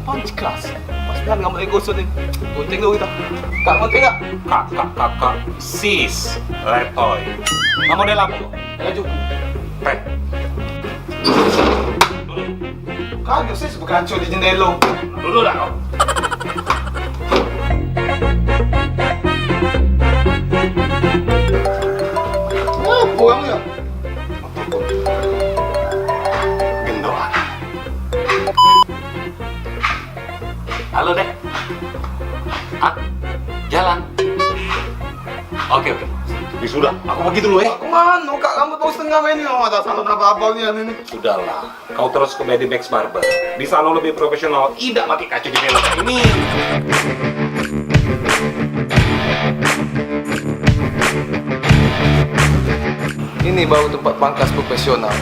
punch class. Pastihan nggak mau gusto nih. Gunting dulu kita. Kak, gunting nggak? Kak. Sis. Letoy. Nggak model apa lo? Laju. Pre. Kagak sih, berkancur di jendela. Dulu lah kau. Apa kamu ya? Gendong. Halo deh. Ah, jalan. Oke. Sudah, aku pergi dulu ya. Aku mana? Kak, kamu tahu setengah ini. Oh, ada salon apa-apa nih ini. Sudahlah, kau terus ke Baby Max Barber. Di salon lebih profesional, tidak pakai kaca jendela kayak ini. Ini baru tempat pangkas profesional.